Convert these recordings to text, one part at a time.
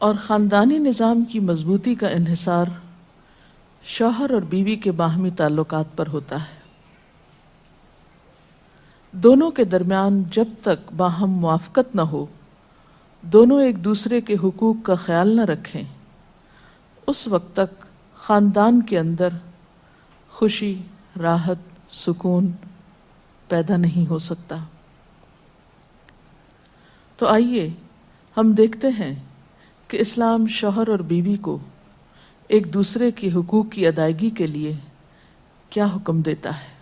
اور خاندانی نظام کی مضبوطی کا انحصار شوہر اور بیوی کے باہمی تعلقات پر ہوتا ہے۔ دونوں کے درمیان جب تک باہم موافقت نہ ہو، دونوں ایک دوسرے کے حقوق کا خیال نہ رکھیں، اس وقت تک خاندان کے اندر خوشی، راحت، سکون پیدا نہیں ہو سکتا۔ تو آئیے ہم دیکھتے ہیں کہ اسلام شوہر اور بیوی کو ایک دوسرے کے حقوق کی ادائیگی کے لیے کیا حکم دیتا ہے۔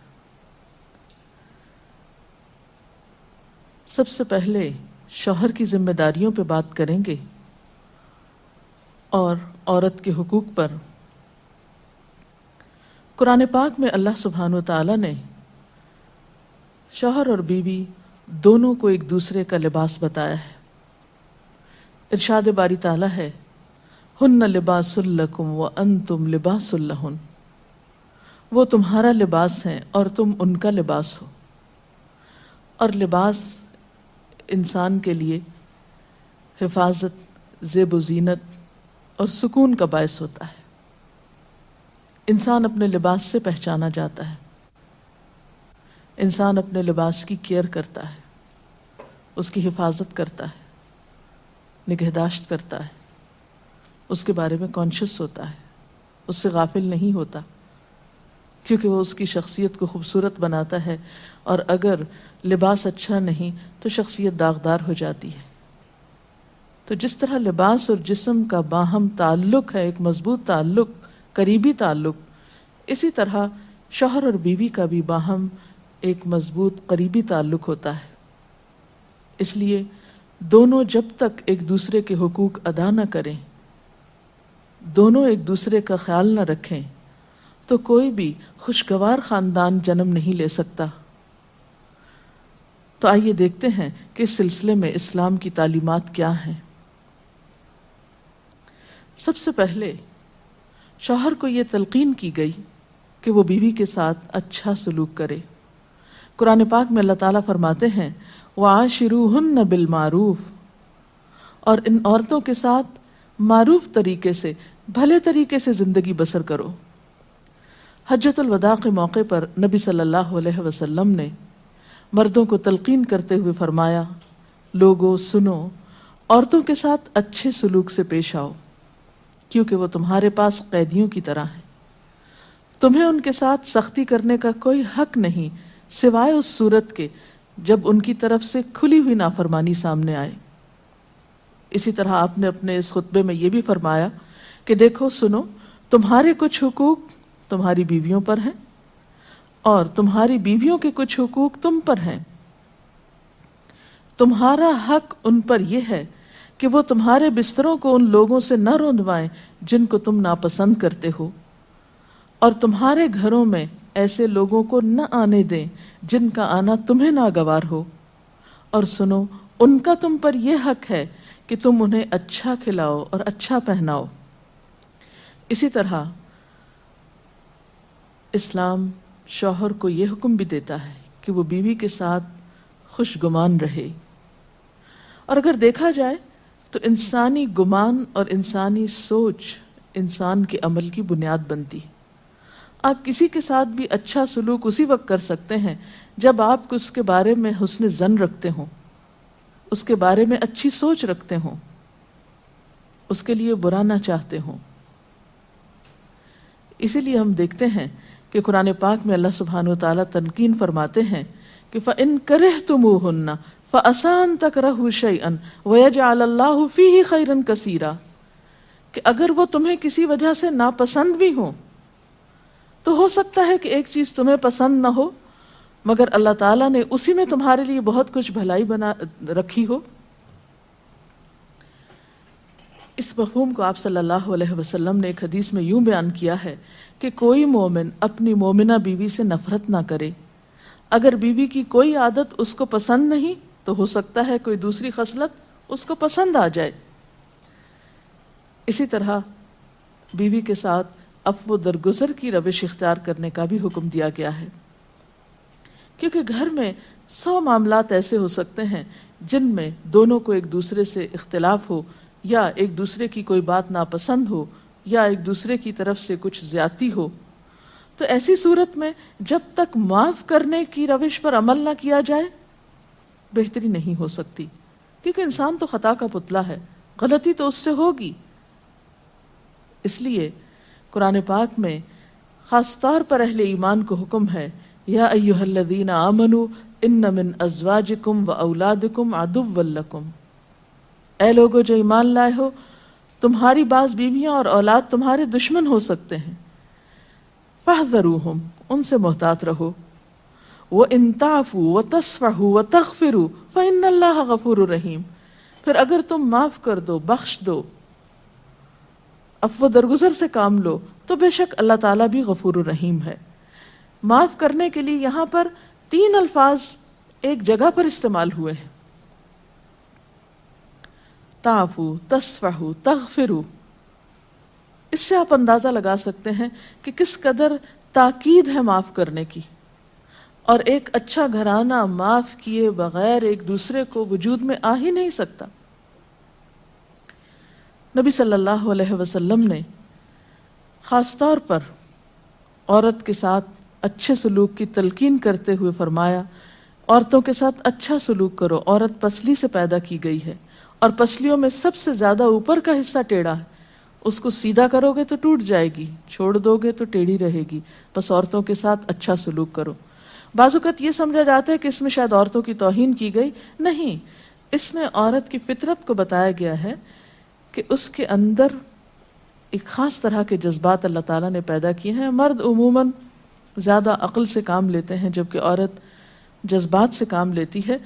سب سے پہلے شوہر کی ذمہ داریوں پہ بات کریں گے اور عورت کے حقوق پر۔ قرآن پاک میں اللہ سبحانہ وتعالی نے شوہر اور بیوی دونوں کو ایک دوسرے کا لباس بتایا ہے۔ ارشاد باری تعالیٰ ہے، ہن لباس لکم وانتم لباس لہن، وہ تمہارا لباس ہیں اور تم ان کا لباس ہو۔ اور لباس انسان کے لیے حفاظت، زیب و زینت اور سکون کا باعث ہوتا ہے۔ انسان اپنے لباس سے پہچانا جاتا ہے، انسان اپنے لباس کی کیئر کرتا ہے، اس کی حفاظت کرتا ہے، نگہداشت کرتا ہے، اس کے بارے میں کانشیس ہوتا ہے، اس سے غافل نہیں ہوتا، کیونکہ وہ اس کی شخصیت کو خوبصورت بناتا ہے، اور اگر لباس اچھا نہیں تو شخصیت داغدار ہو جاتی ہے۔ تو جس طرح لباس اور جسم کا باہم تعلق ہے، ایک مضبوط تعلق، قریبی تعلق، اسی طرح شوہر اور بیوی کا بھی باہم ایک مضبوط قریبی تعلق ہوتا ہے۔ اس لیے دونوں جب تک ایک دوسرے کے حقوق ادا نہ کریں، دونوں ایک دوسرے کا خیال نہ رکھیں، تو کوئی بھی خوشگوار خاندان جنم نہیں لے سکتا۔ تو آئیے دیکھتے ہیں کہ اس سلسلے میں اسلام کی تعلیمات کیا ہیں۔ سب سے پہلے شوہر کو یہ تلقین کی گئی کہ وہ بیوی کے ساتھ اچھا سلوک کرے۔ قرآن پاک میں اللہ تعالیٰ فرماتے ہیں، وَعَاشِرُوهُنَّ بِالْمَعْرُوفِ، اور ان عورتوں کے ساتھ معروف طریقے سے، بھلے طریقے سے زندگی بسر کرو۔ حجۃ الوداع کے موقع پر نبی صلی اللہ علیہ وسلم نے مردوں کو تلقین کرتے ہوئے فرمایا، لوگو سنو، عورتوں کے ساتھ اچھے سلوک سے پیش آؤ، کیونکہ وہ تمہارے پاس قیدیوں کی طرح ہیں۔ تمہیں ان کے ساتھ سختی کرنے کا کوئی حق نہیں سوائے اس صورت کے جب ان کی طرف سے کھلی ہوئی نافرمانی سامنے آئے۔ اسی طرح آپ نے اپنے اس خطبے میں یہ بھی فرمایا کہ دیکھو سنو، تمہارے کچھ حقوق تمہاری بیویوں پر ہیں اور تمہاری بیویوں کے کچھ حقوق تم پر ہیں۔ تمہارا حق ان پر یہ ہے کہ وہ تمہارے بستروں کو ان لوگوں سے نہ روندوائیں جن کو تم ناپسند کرتے ہو، اور تمہارے گھروں میں ایسے لوگوں کو نہ آنے دیں جن کا آنا تمہیں ناگوار ہو، اور سنو، ان کا تم پر یہ حق ہے کہ تم انہیں اچھا کھلاؤ اور اچھا پہناؤ۔ اسی طرح اسلام شوہر کو یہ حکم بھی دیتا ہے کہ وہ بیوی کے ساتھ خوش گمان رہے۔ اور اگر دیکھا جائے تو انسانی گمان اور انسانی سوچ انسان کے عمل کی بنیاد بنتی ہے۔ آپ کسی کے ساتھ بھی اچھا سلوک اسی وقت کر سکتے ہیں جب آپ اس کے بارے میں حسن ظن رکھتے ہوں، اس کے بارے میں اچھی سوچ رکھتے ہوں، اس کے لیے برا نہ چاہتے ہوں۔ اسی لیے ہم دیکھتے ہیں کہ قرآن پاک میں اللہ سبحانہ وتعالیٰ تنقین فرماتے ہیں کہ فَإِن كَرِهْتُمُوهُنَّ فَعَسَىٰ أَن تَكْرَهُوا شَيْئًا وَيَجْعَلَ اللَّهُ فِيهِ خَيْرًا كَثِيرًا، کہ اگر وہ تمہیں کسی وجہ سے ناپسند بھی ہوں تو ہو سکتا ہے کہ ایک چیز تمہیں پسند نہ ہو، مگر اللہ تعالیٰ نے اسی میں تمہارے لیے بہت کچھ بھلائی بنا رکھی ہو۔ اس مفہوم کو آپ صلی اللہ علیہ وسلم نے ایک حدیث میں یوں بیان کیا ہے کہ کوئی مومن اپنی مومنہ بیوی سے نفرت نہ کرے، اگر بیوی کی کوئی عادت اس کو پسند نہیں تو ہو سکتا ہے کوئی دوسری خصلت اس کو پسند آ جائے۔ اسی طرح بیوی کے ساتھ عفو درگزر کی روش اختیار کرنے کا بھی حکم دیا گیا ہے، کیونکہ گھر میں 100 معاملات ایسے ہو سکتے ہیں جن میں دونوں کو ایک دوسرے سے اختلاف ہو یا ایک دوسرے کی کوئی بات ناپسند ہو یا ایک دوسرے کی طرف سے کچھ زیادتی ہو، تو ایسی صورت میں جب تک معاف کرنے کی روش پر عمل نہ کیا جائے بہتری نہیں ہو سکتی، کیونکہ انسان تو خطا کا پتلا ہے، غلطی تو اس سے ہوگی۔ اس لیے قرآن پاک میں خاص طور پر اہل ایمان کو حکم ہے، یا ایھا الذین آمنوا ان من ازواجکم و اولادکم عدوا لکم، اے لوگو جو ایمان لائے ہو، تمہاری بعض بیویاں اور اولاد تمہارے دشمن ہو سکتے ہیں، فاحذروہم، ان سے محتاط رہو، وَإِن تَعْفُوا وَتَصْفَحُوا وَتَغْفِرُوا فَإِنَّ اللَّهَ غَفُورٌ رَحِيمٌ، پھر اگر تم معاف کر دو، بخش دو، عفو درگزر سے کام لو، تو بے شک اللہ تعالیٰ بھی غفور الرحیم ہے۔ معاف کرنے کے لیے یہاں پر 3 الفاظ ایک جگہ پر استعمال ہوئے ہیں، تعفو، تصفحو، تغفرو۔ اس سے آپ اندازہ لگا سکتے ہیں کہ کس قدر تاکید ہے معاف کرنے کی، اور ایک اچھا گھرانہ معاف کیے بغیر ایک دوسرے کو وجود میں آ ہی نہیں سکتا۔ نبی صلی اللہ علیہ وسلم نے خاص طور پر عورت کے ساتھ اچھے سلوک کی تلقین کرتے ہوئے فرمایا، عورتوں کے ساتھ اچھا سلوک کرو، عورت پسلی سے پیدا کی گئی ہے، اور پسلیوں میں سب سے زیادہ اوپر کا حصہ ٹیڑھا ہے، اس کو سیدھا کرو گے تو ٹوٹ جائے گی، چھوڑ دو گے تو ٹیڑھی رہے گی، بس عورتوں کے ساتھ اچھا سلوک کرو۔ بعض اوقات یہ سمجھا جاتا ہے کہ اس میں شاید عورتوں کی توہین کی گئی، نہیں، اس میں عورت کی فطرت کو بتایا گیا ہے کہ اس کے اندر ایک خاص طرح کے جذبات اللہ تعالیٰ نے پیدا کیے ہیں۔ مرد عموماً زیادہ عقل سے کام لیتے ہیں جبکہ عورت جذبات سے کام لیتی ہے،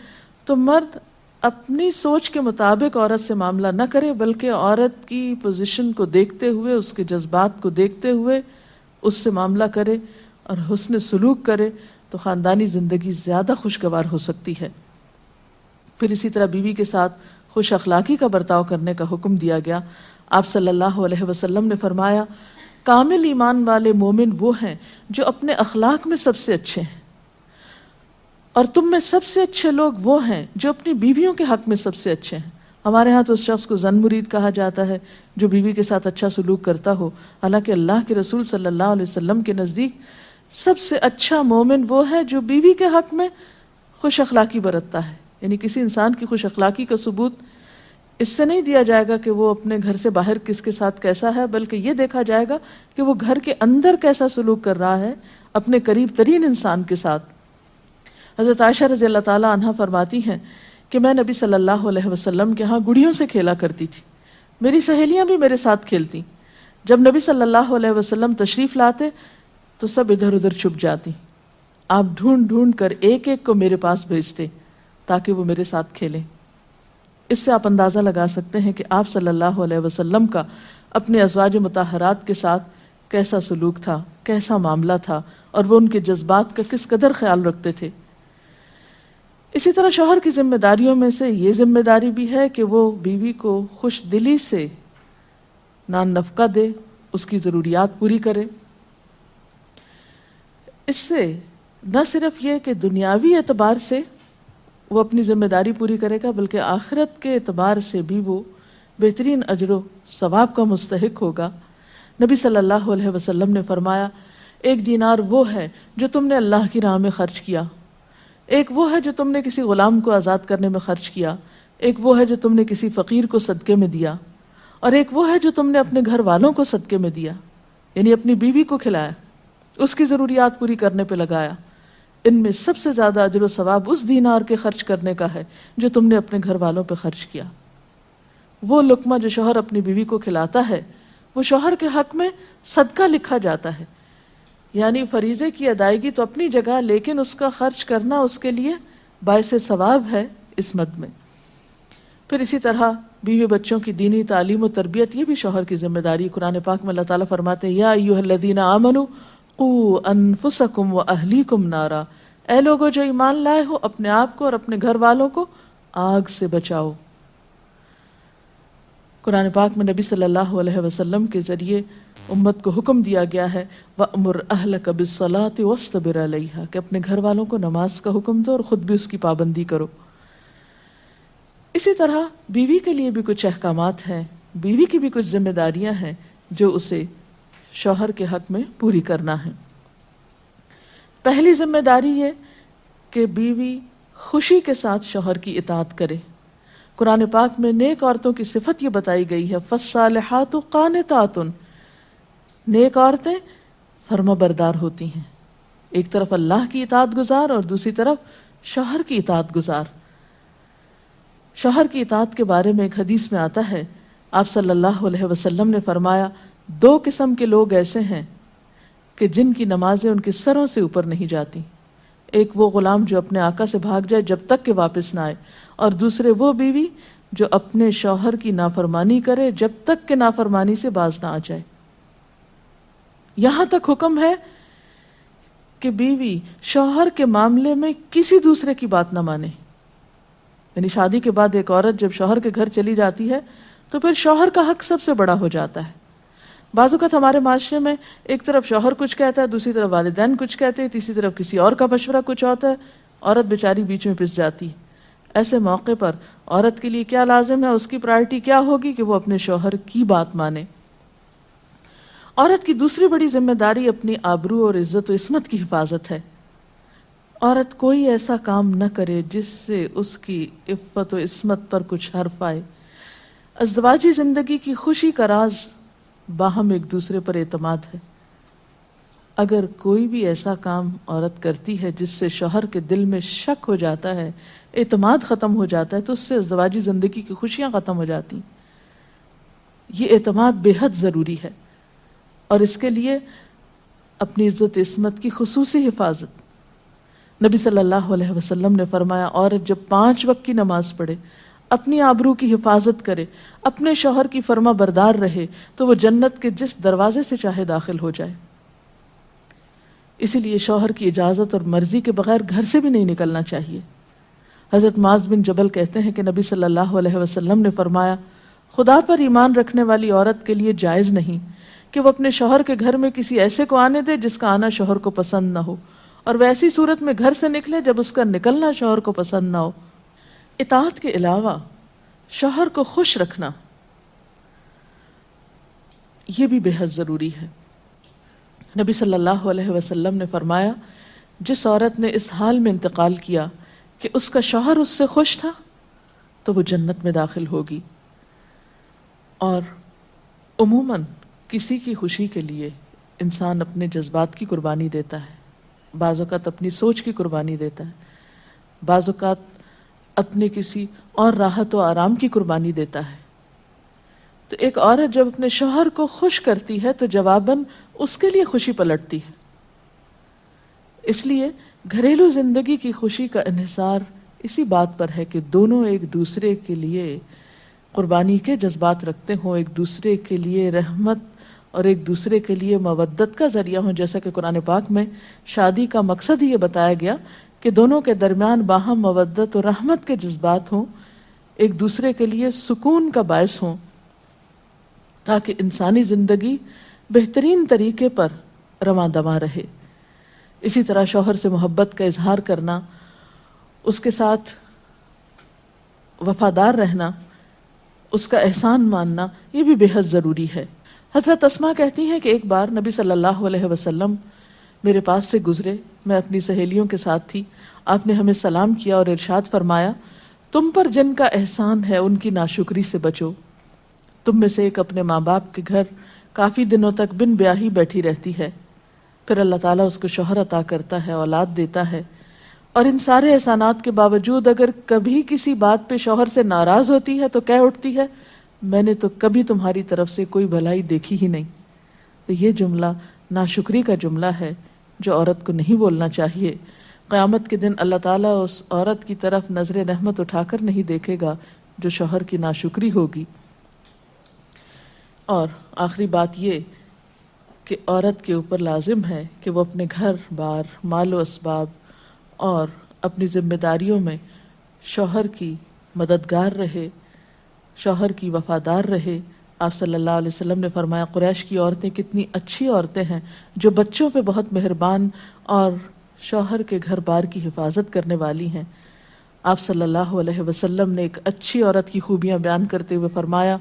تو مرد اپنی سوچ کے مطابق عورت سے معاملہ نہ کرے، بلکہ عورت کی پوزیشن کو دیکھتے ہوئے، اس کے جذبات کو دیکھتے ہوئے اس سے معاملہ کرے اور حسن سلوک کرے، تو خاندانی زندگی زیادہ خوشگوار ہو سکتی ہے۔ پھر اسی طرح بیوی کے ساتھ خوش اخلاقی کا برتاؤ کرنے کا حکم دیا گیا۔ آپ صلی اللہ علیہ وسلم نے فرمایا، کامل ایمان والے مومن وہ ہیں جو اپنے اخلاق میں سب سے اچھے ہیں، اور تم میں سب سے اچھے لوگ وہ ہیں جو اپنی بیویوں کے حق میں سب سے اچھے ہیں۔ ہمارے ہاں تو اس شخص کو زن مرید کہا جاتا ہے جو بیوی کے ساتھ اچھا سلوک کرتا ہو، حالانکہ اللہ کے رسول صلی اللہ علیہ وسلم کے نزدیک سب سے اچھا مومن وہ ہے جو بیوی کے حق میں خوش اخلاقی برتتا ہے۔ یعنی کسی انسان کی خوش اخلاقی کا ثبوت اس سے نہیں دیا جائے گا کہ وہ اپنے گھر سے باہر کس کے ساتھ کیسا ہے، بلکہ یہ دیکھا جائے گا کہ وہ گھر کے اندر کیسا سلوک کر رہا ہے اپنے قریب ترین انسان کے ساتھ۔ حضرت عائشہ رضی اللہ تعالیٰ عنہا فرماتی ہیں کہ میں نبی صلی اللہ علیہ وسلم کے ہاں گڑیوں سے کھیلا کرتی تھی، میری سہیلیاں بھی میرے ساتھ کھیلتی، جب نبی صلی اللہ علیہ وسلم تشریف لاتے تو سب ادھر ادھر چھپ جاتی، آپ ڈھونڈ ڈھونڈ کر ایک ایک کو میرے پاس بھیجتے تاکہ وہ میرے ساتھ کھیلیں۔ اس سے آپ اندازہ لگا سکتے ہیں کہ آپ صلی اللہ علیہ وسلم کا اپنے ازواج مطہرات کے ساتھ کیسا سلوک تھا، کیسا معاملہ تھا، اور وہ ان کے جذبات کا کس قدر خیال رکھتے تھے۔ اسی طرح شوہر کی ذمہ داریوں میں سے یہ ذمہ داری بھی ہے کہ وہ بیوی کو خوش دلی سے نان نفقہ دے، اس کی ضروریات پوری کرے۔ اس سے نہ صرف یہ کہ دنیاوی اعتبار سے وہ اپنی ذمہ داری پوری کرے گا، بلکہ آخرت کے اعتبار سے بھی وہ بہترین اجر و ثواب کا مستحق ہوگا۔ نبی صلی اللہ علیہ وسلم نے فرمایا، 1 دینار وہ ہے جو تم نے اللہ کی راہ میں خرچ کیا، ایک وہ ہے جو تم نے کسی غلام کو آزاد کرنے میں خرچ کیا، ایک وہ ہے جو تم نے کسی فقیر کو صدقے میں دیا، اور ایک وہ ہے جو تم نے اپنے گھر والوں کو صدقے میں دیا، یعنی اپنی بیوی کو کھلایا، اس کی ضروریات پوری کرنے پہ لگایا۔ ان میں سب سے زیادہ اجر و ثواب اس دینار کے خرچ کرنے کا ہے جو تم نے اپنے گھر والوں پہ خرچ کیا۔ وہ لقمہ جو شوہر اپنی بیوی کو کھلاتا ہے وہ شوہر کے حق میں صدقہ لکھا جاتا ہے، یعنی فریضے کی ادائیگی تو اپنی جگہ، لیکن اس کا خرچ کرنا اس کے لیے باعث ثواب ہے اس مد میں۔ پھر اسی طرح بیوی بچوں کی دینی تعلیم و تربیت، یہ بھی شوہر کی ذمہ داری۔ قرآن پاک میں اللہ تعالیٰ فرماتے ہیں، یا ایھا الذین آمنوا قوا انفسکم واہلیکم نارا، اے لوگو جو ایمان لائے ہو، اپنے آپ کو اور اپنے گھر والوں کو آگ سے بچاؤ۔ قرآن پاک میں نبی صلی اللہ علیہ وسلم کے ذریعے امت کو حکم دیا گیا ہے، وَأْمُرْ أَهْلَكَ بِالصَّلَاةِ وَاصْطَبِرْ عَلَيْهَا، کہ اپنے گھر والوں کو نماز کا حکم دو اور خود بھی اس کی پابندی کرو۔ اسی طرح بیوی کے لیے بھی کچھ احکامات ہیں، بیوی کی بھی کچھ ذمہ داریاں ہیں جو اسے شوہر کے حق میں پوری کرنا ہے۔ پہلی ذمہ داری یہ کہ بیوی خوشی کے ساتھ شوہر کی اطاعت کرے۔ قرآن پاک میں نیک عورتوں کی صفت یہ بتائی گئی ہے، فالصالحات قانتات، نیک عورتیں فرما بردار ہوتی ہیں، ایک طرف اللہ کی اطاعت گزار اور دوسری طرف شوہر کی اطاعت گزار۔ شوہر کی اطاعت کے بارے میں ایک حدیث میں آتا ہے، آپ صلی اللہ علیہ وسلم نے فرمایا، دو قسم کے لوگ ایسے ہیں کہ جن کی نمازیں ان کے سروں سے اوپر نہیں جاتی، ایک وہ غلام جو اپنے آقا سے بھاگ جائے جب تک کہ واپس نہ آئے، اور دوسرے وہ بیوی جو اپنے شوہر کی نافرمانی کرے جب تک کہ نافرمانی سے باز نہ آ جائے۔ یہاں تک حکم ہے کہ بیوی شوہر کے معاملے میں کسی دوسرے کی بات نہ مانے، یعنی شادی کے بعد ایک عورت جب شوہر کے گھر چلی جاتی ہے تو پھر شوہر کا حق سب سے بڑا ہو جاتا ہے۔ بعض اوقات ہمارے معاشرے میں ایک طرف شوہر کچھ کہتا ہے، دوسری طرف والدین کچھ کہتے ہیں، تیسری طرف کسی اور کا مشورہ کچھ ہوتا ہے، عورت بیچاری بیچ میں پس جاتی ہے۔ ایسے موقع پر عورت کے لیے کیا لازم ہے، اس کی پرائرٹی کیا ہوگی کہ وہ اپنے شوہر کی بات مانے۔ عورت کی دوسری بڑی ذمہ داری اپنی آبرو اور عزت و عصمت کی حفاظت ہے۔ عورت کوئی ایسا کام نہ کرے جس سے اس کی عفت و عصمت پر کچھ حرف آئے۔ ازدواجی زندگی کی خوشی کا راز باہم ایک دوسرے پر اعتماد ہے۔ اگر کوئی بھی ایسا کام عورت کرتی ہے جس سے شوہر کے دل میں شک ہو جاتا ہے، اعتماد ختم ہو جاتا ہے، تو اس سے ازدواجی زندگی کی خوشیاں ختم ہو جاتی ہیں۔ یہ اعتماد بے حد ضروری ہے، اور اس کے لیے اپنی عزت عصمت کی خصوصی حفاظت۔ نبی صلی اللہ علیہ وسلم نے فرمایا، عورت جب 5 وقت کی نماز پڑھے، اپنی آبرو کی حفاظت کرے، اپنے شوہر کی فرما بردار رہے، تو وہ جنت کے جس دروازے سے چاہے داخل ہو جائے۔ اسی لیے شوہر کی اجازت اور مرضی کے بغیر گھر سے بھی نہیں نکلنا چاہیے۔ حضرت معاذ بن جبل کہتے ہیں کہ نبی صلی اللہ علیہ وسلم نے فرمایا، خدا پر ایمان رکھنے والی عورت کے لیے جائز نہیں کہ وہ اپنے شوہر کے گھر میں کسی ایسے کو آنے دے جس کا آنا شوہر کو پسند نہ ہو، اور ویسی صورت میں گھر سے نکلے جب اس کا نکلنا شوہر کو پسند نہ ہو۔ اطاعت کے علاوہ شوہر کو خوش رکھنا یہ بھی بے حد ضروری ہے۔ نبی صلی اللہ علیہ وسلم نے فرمایا، جس عورت نے اس حال میں انتقال کیا کہ اس کا شوہر اس سے خوش تھا تو وہ جنت میں داخل ہوگی۔ اور عموماً کسی کی خوشی کے لیے انسان اپنے جذبات کی قربانی دیتا ہے، بعض اوقات اپنی سوچ کی قربانی دیتا ہے، بعض اوقات اپنے کسی اور راحت و آرام کی قربانی دیتا ہے۔ تو ایک عورت جب اپنے شوہر کو خوش کرتی ہے تو جواباً اس کے لیے خوشی پلٹتی ہے۔ اس لیے گھریلو زندگی کی خوشی کا انحصار اسی بات پر ہے کہ دونوں ایک دوسرے کے لیے قربانی کے جذبات رکھتے ہوں، ایک دوسرے کے لیے رحمت اور ایک دوسرے کے لیے مودت کا ذریعہ ہوں، جیسا کہ قرآن پاک میں شادی کا مقصد ہی یہ بتایا گیا کہ دونوں کے درمیان باہم مودت اور رحمت کے جذبات ہوں، ایک دوسرے کے لیے سکون کا باعث ہوں، تاکہ انسانی زندگی بہترین طریقے پر رواں دواں رہے۔ اسی طرح شوہر سے محبت کا اظہار کرنا، اس کے ساتھ وفادار رہنا، اس کا احسان ماننا، یہ بھی بے حد ضروری ہے۔ حضرت اسماء کہتی ہیں کہ ایک بار نبی صلی اللہ علیہ وسلم میرے پاس سے گزرے، میں اپنی سہیلیوں کے ساتھ تھی، آپ نے ہمیں سلام کیا اور ارشاد فرمایا، تم پر جن کا احسان ہے ان کی ناشکری سے بچو۔ تم میں سے ایک اپنے ماں باپ کے گھر کافی دنوں تک بن بیاہی بیٹھی رہتی ہے، پھر اللہ تعالیٰ اس کو شوہر عطا کرتا ہے، اولاد دیتا ہے، اور ان سارے احسانات کے باوجود اگر کبھی کسی بات پہ شوہر سے ناراض ہوتی ہے تو کہہ اٹھتی ہے، میں نے تو کبھی تمہاری طرف سے کوئی بھلائی دیکھی ہی نہیں۔ تو یہ جملہ ناشکری کا جملہ ہے جو عورت کو نہیں بولنا چاہیے۔ قیامت کے دن اللہ تعالیٰ اس عورت کی طرف نظر رحمت اٹھا کر نہیں دیکھے گا جو شوہر کی ناشکری ہوگی۔ اور آخری بات یہ کہ عورت کے اوپر لازم ہے کہ وہ اپنے گھر بار، مال و اسباب اور اپنی ذمہ داریوں میں شوہر کی مددگار رہے، شوہر کی وفادار رہے۔ آپ صلی اللہ علیہ وسلم نے فرمایا، قریش کی عورتیں کتنی اچھی عورتیں ہیں جو بچوں پہ بہت مہربان اور شوہر کے گھر بار کی حفاظت کرنے والی ہیں۔ آپ صلی اللہ علیہ وسلم نے ایک اچھی عورت کی خوبیاں بیان کرتے ہوئے فرمایا،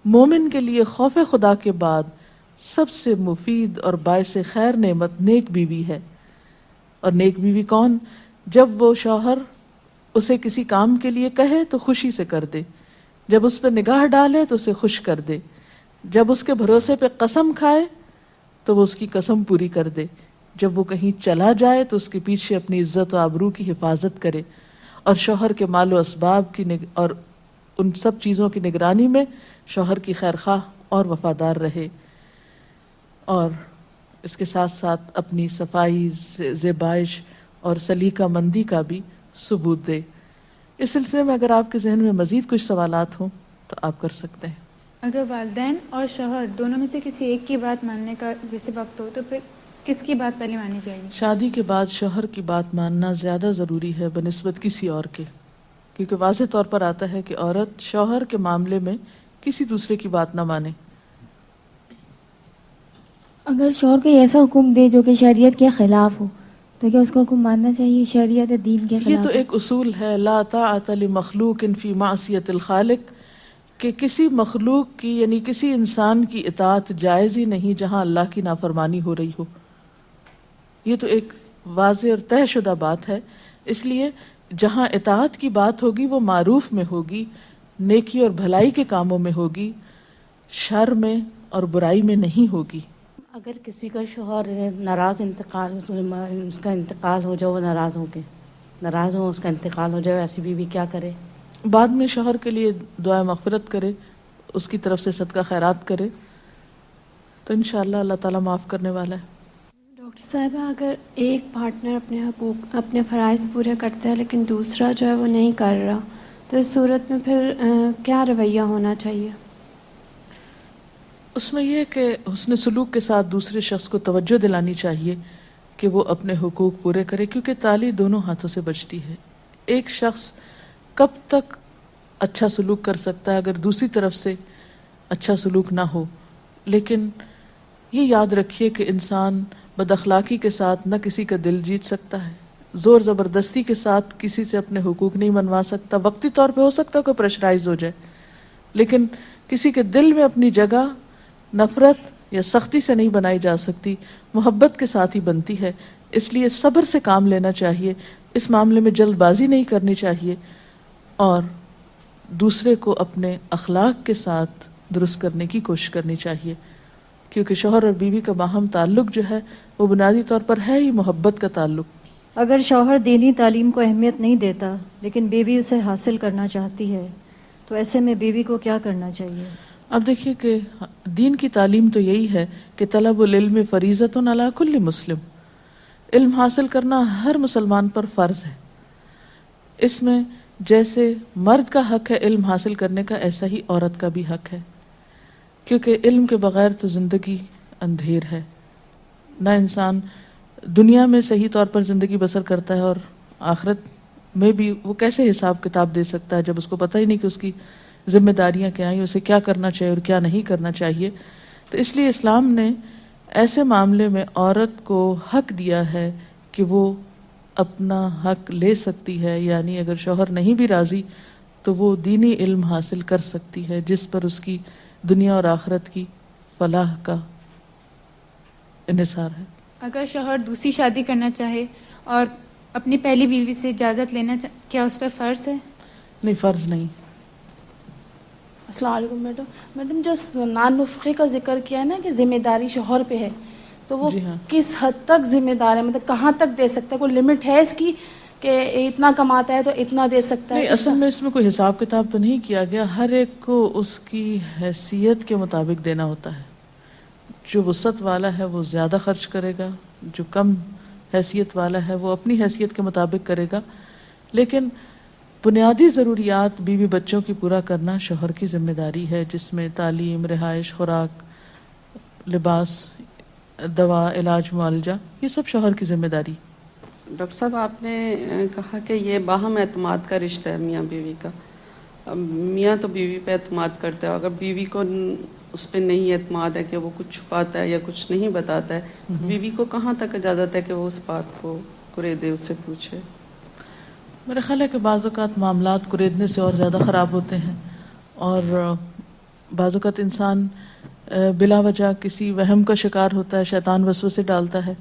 مومن کے لیے خوف خدا کے بعد سب سے مفید اور باعث خیر نعمت نیک بیوی ہے۔ اور نیک بیوی کون؟ جب وہ شوہر اسے کسی کام کے لیے کہے تو خوشی سے کر دے، جب اس پہ نگاہ ڈالے تو اسے خوش کر دے، جب اس کے بھروسے پہ قسم کھائے تو وہ اس کی قسم پوری کر دے، جب وہ کہیں چلا جائے تو اس کے پیچھے اپنی عزت و آبرو کی حفاظت کرے، اور شوہر کے مال و اسباب کی اور ان سب چیزوں کی نگرانی میں شوہر کی خیر خواہ اور وفادار رہے، اور اس کے ساتھ ساتھ اپنی صفائی، زیبائش اور سلیقہ مندی کا بھی ثبوت دے۔ اس سلسلے میں اگر آپ کے ذہن میں مزید کچھ سوالات ہوں تو آپ کر سکتے ہیں۔ اگر والدین اور شوہر دونوں میں سے کسی ایک کی بات ماننے کا جیسے وقت ہو تو پھر کس کی بات پہلے مانی جائے گی؟ شادی کے بعد شوہر کی بات ماننا زیادہ ضروری ہے بنسبت کسی اور کے، کیونکہ واضح طور پر آتا ہے کہ عورت شوہر کے معاملے میں کسی دوسرے کی بات نہ مانے۔ اگر شوہر کوئی ایسا حکم دے جو کہ شریعت کے خلاف ہو تو کیا اس کا حکم ماننا چاہیے؟ شریعت دین کے خلاف؟ یہ تو ایک اصول ہے، لا طاعۃ لمخلوق فی معصیۃ الخالق، کہ کسی مخلوق کی یعنی کسی انسان کی اطاعت جائز ہی نہیں جہاں اللہ کی نافرمانی ہو رہی ہو۔ یہ تو ایک واضح اور طے شدہ بات ہے، اس لیے جہاں اطاعت کی بات ہوگی وہ معروف میں ہوگی، نیکی اور بھلائی کے کاموں میں ہوگی، شر میں اور برائی میں نہیں ہوگی۔ اگر کسی کا شوہر ناراض اس کا انتقال ہو جائے، وہ ناراض ہو اس کا انتقال ہو جائے، ایسی بیوی کیا کرے؟ بعد میں شوہر کے لیے دعا مغفرت کرے، اس کی طرف سے صدقہ خیرات کرے تو انشاءاللہ اللہ تعالیٰ معاف کرنے والا ہے۔ ڈاکٹر صاحبہ، اگر ایک پارٹنر اپنے حقوق، اپنے فرائض پورے کرتا ہے لیکن دوسرا جو ہے وہ نہیں کر رہا، تو اس صورت میں پھر کیا رویہ ہونا چاہیے؟ اس میں یہ کہ حسن سلوک کے ساتھ دوسرے شخص کو توجہ دلانی چاہیے کہ وہ اپنے حقوق پورے کرے، کیونکہ تالی دونوں ہاتھوں سے بجتی ہے۔ ایک شخص کب تک اچھا سلوک کر سکتا ہے اگر دوسری طرف سے اچھا سلوک نہ ہو؟ لیکن یہ یاد رکھیے کہ انسان بد اخلاقی کے ساتھ نہ کسی کا دل جیت سکتا ہے، زور زبردستی کے ساتھ کسی سے اپنے حقوق نہیں منوا سکتا۔ وقتی طور پہ ہو سکتا ہے کہ پریشرائز ہو جائے، لیکن کسی کے دل میں اپنی جگہ نفرت یا سختی سے نہیں بنائی جا سکتی، محبت کے ساتھ ہی بنتی ہے۔ اس لیے صبر سے کام لینا چاہیے، اس معاملے میں جلد بازی نہیں کرنی چاہیے، اور دوسرے کو اپنے اخلاق کے ساتھ درست کرنے کی کوشش کرنی چاہیے، کیونکہ شوہر اور بیوی کا باہم تعلق جو ہے وہ بنیادی طور پر ہے ہی محبت کا تعلق۔ اگر شوہر دینی تعلیم کو اہمیت نہیں دیتا لیکن بیوی اسے حاصل کرنا چاہتی ہے تو ایسے میں بیوی کو کیا کرنا چاہیے؟ اب دیکھیے کہ دین کی تعلیم تو یہی ہے کہ طلب العلم فریضۃ علی کل مسلم، علم حاصل کرنا ہر مسلمان پر فرض ہے۔ اس میں جیسے مرد کا حق ہے علم حاصل کرنے کا، ایسا ہی عورت کا بھی حق ہے، کیونکہ علم کے بغیر تو زندگی اندھیر ہے۔ نہ انسان دنیا میں صحیح طور پر زندگی بسر کرتا ہے اور آخرت میں بھی وہ کیسے حساب کتاب دے سکتا ہے جب اس کو پتہ ہی نہیں کہ اس کی ذمہ داریاں کیا ہیں، اسے کیا کرنا چاہیے اور کیا نہیں کرنا چاہیے۔ تو اس لیے اسلام نے ایسے معاملے میں عورت کو حق دیا ہے کہ وہ اپنا حق لے سکتی ہے، یعنی اگر شوہر نہیں بھی راضی تو وہ دینی علم حاصل کر سکتی ہے جس پر اس کی دنیا اور آخرت کی فلاح کا انحصار ہے۔ اگر شوہر دوسری شادی کرنا چاہے اور اپنی پہلی بیوی سے اجازت لینا کیا اس پہ فرض ہے؟ نہیں، فرض نہیں۔ السلام علیکم میڈم جو نان نفقے کا ذکر کیا ہے نا کہ ذمہ داری شوہر پہ ہے، تو وہ جی ہاں، کس حد تک ذمہ دار ہے؟ مطلب کہاں تک دے سکتا ہے؟ کوئی لمٹ ہے اس کی کہ اتنا کماتا ہے تو اتنا دے سکتا ہے؟ نہیں، اصل میں اس میں کوئی حساب کتاب تو نہیں کیا گیا، ہر ایک کو اس کی حیثیت کے مطابق دینا ہوتا ہے۔ جو وسعت والا ہے وہ زیادہ خرچ کرے گا، جو کم حیثیت والا ہے وہ اپنی حیثیت کے مطابق کرے گا، لیکن بنیادی ضروریات بیوی بچوں کی پورا کرنا شوہر کی ذمہ داری ہے، جس میں تعلیم، رہائش، خوراک، لباس، دوا، علاج، معالجہ، یہ سب شوہر کی ذمہ داری۔ ڈاکٹر صاحب، آپ نے کہا کہ یہ باہم اعتماد کا رشتہ ہے میاں بیوی کا۔ میاں تو بیوی پہ اعتماد کرتا ہے، اگر بیوی کو اس پہ نہیں اعتماد ہے کہ وہ کچھ چھپاتا ہے یا کچھ نہیں بتاتا ہے، تو بیوی کو کہاں تک اجازت ہے کہ وہ اس بات کو کرے دے، اس سے پوچھے؟ میرا خیال ہے کہ بعض اوقات معاملات کریدنے سے اور زیادہ خراب ہوتے ہیں، اور بعض اوقات انسان بلا وجہ کسی وہم کا شکار ہوتا ہے، شیطان وسوسے ڈالتا ہے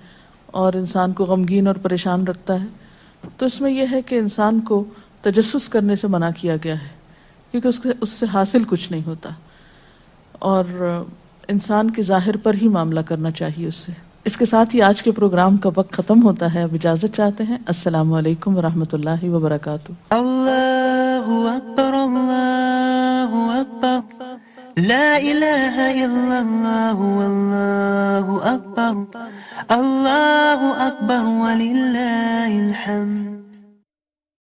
اور انسان کو غمگین اور پریشان رکھتا ہے. تو اس میں یہ ہے کہ انسان کو تجسس کرنے سے منع کیا گیا ہے، کیونکہ اس سے حاصل کچھ نہیں ہوتا، اور انسان کے ظاہر پر ہی معاملہ کرنا چاہیے اس سے. اس کے ساتھ ہی آج کے پروگرام کا وقت ختم ہوتا ہے. اب اجازت چاہتے ہیں. السلام علیکم ورحمۃ اللہ وبرکاتہ. اللہ اکبر اللہ اکبر لا الہ الا اللہ واللہ اکبر اللہ اکبر وللہ الحمد.